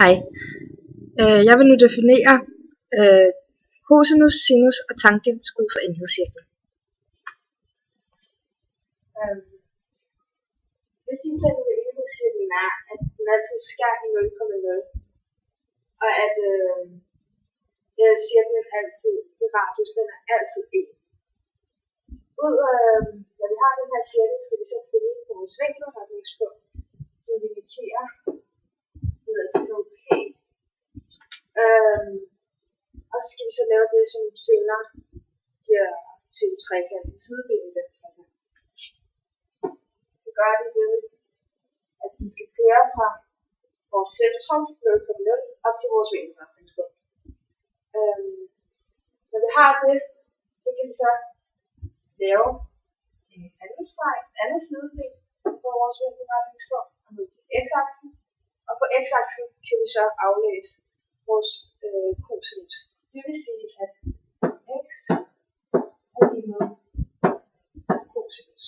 Hej. Jeg vil nu definere cosinus, sinus og tangent ud fra enhedscirklen. Vigtige ting ved enhedscirklen er, at den altid skærer i 0,0, og at cirklen altid, det radius, den er altid 1. Når vi har den her cirkel, skal vi så finde vores vinkelretningspunkt, som vi markerer ved at skrive P. Og så skal vi så lave det, som senere bliver til en trekant, en sideben i den trekant. Vi gør det ved, at den skal køre fra vores centrum 0,0 op til vores vinkelretningspunkt. Når vi har det, så kan vi så lave en anden streg, en anden sideben på vores vinkelretningspunkt og ned til x-aksen. Og på x-aksen kan vi så aflæse vores cosinus. Det vil sige, at x er lige med cosinus.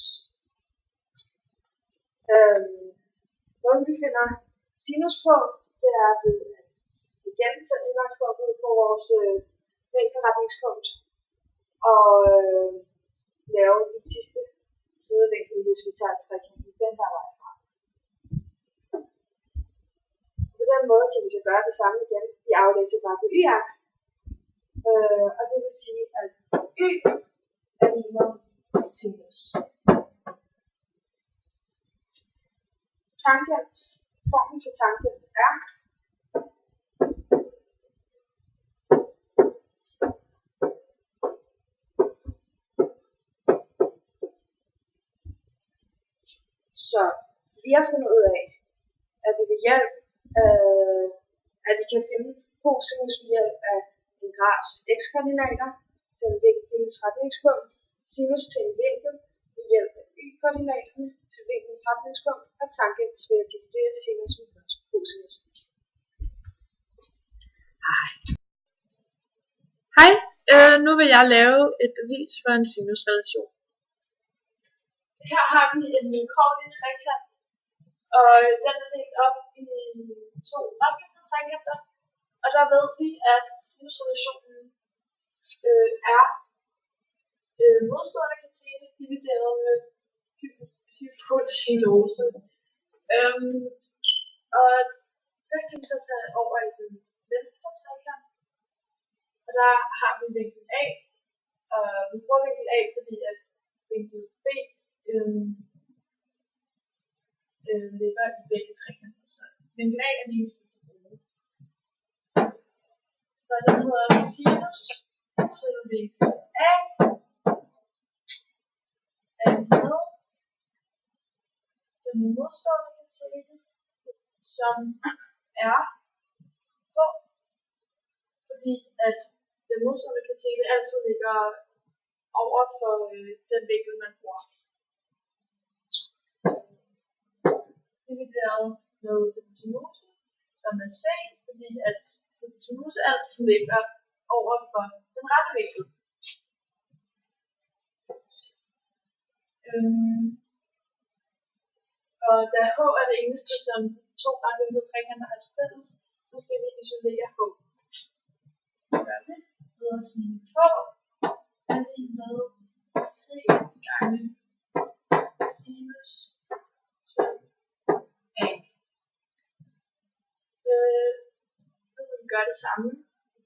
Måden vi finder sinus på, det er ved at igen tage udgangspunkt på vores vinkelretningspunkt og lave den sidste sidevinkel, hvis vi tager trekanten den her vej fra. På den måde kan vi så gøre det samme igen. Vi aflæser bare på y-aksen. Og det vil sige, at y er lige med sinus. Tangent, formen for tangent er så vi har fundet ud af, at vi ved hjælp at vi kan finde cosinus ved hjælp af en grafs x-koordinater til en vinkelens retningspunkt, sinus til en vinkel ved hjælp af y-koordinaterne til vinkelens retningspunkt og tangent ved at dividere sinus med cosinus. Hej, nu vil jeg lave et bevis for en sinusrelation. Her har vi en vilkårlig trekant, og den er delt op i to omgivende trekanter, og der ved vi, at sinusrelationen er modstående katete divideret med hypotenuse. Og den kan vi så tage over i den venstre trekant, og der har vi vinkel A, og vi bruger vinkel A, fordi at vinkel B ligger i begge trekanter, så vinkel A er lige så bruge. Så den hedder sinus til vinkel A er med den modstående katete, som er på, fordi at den modstående katete altid ligger over for den vinkel, man bruger. Divideret med hypotenuse, som er C, fordi at hypotenuse altid ligger over for den rette vinkel. Og da H er det eneste, som de to retvinklede trekanter har til fælles, så skal vi isolere H. Det gør vi ved at sige H er lige med C gange sinus til A. Nu vil vi gøre det samme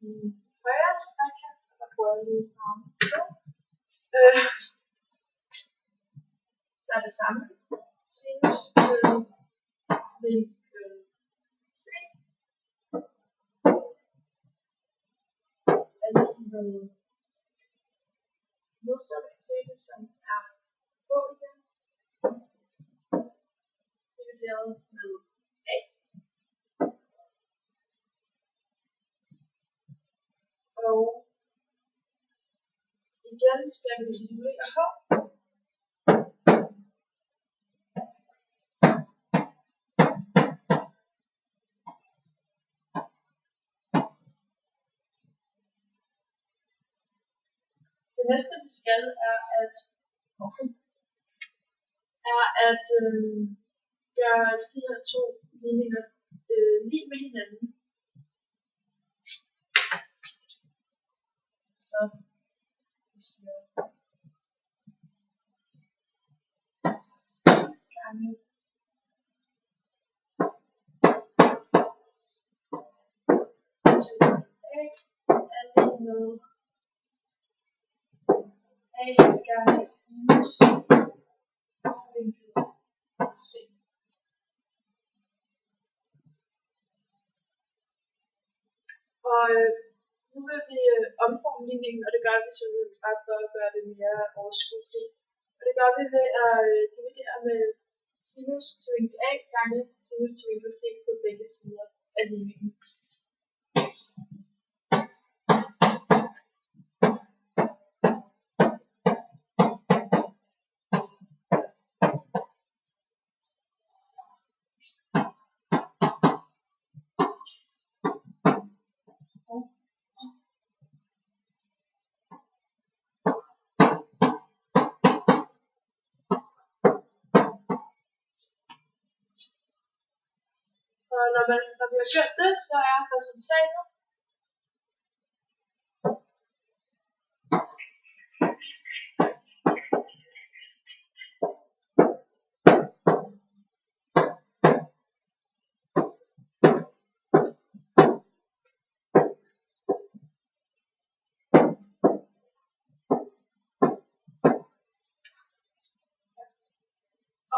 i højre trekant, og der bruger jeg lige farven på. Der er det samme. Sinus til vinkel C er lige med modstående katete, som er på igen, divideret med A. Og igen skal vi isolere H. Det næste vi skal er at gøre de her to ligninger lige med hinanden. med A gange sinus til vinkel C. Og nu vil vi omforme ligningen, og det gør vi simpelthen bare for at gøre det mere overskueligt. Og det gør vi ved at dividere med sinus til vinkel A gange sinus til vinkel C på begge sider af ligningen. Og når vi har gjort det, så er resultatet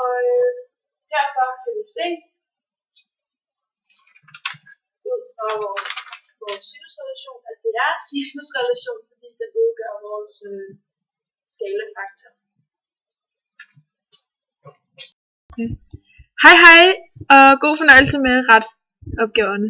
og derfor kan vi se ud fra vores sinusrelation, at det er sinusrelation, fordi den udgør vores skalefaktor. Hej hej, og god fornøjelse med ret opgaverne.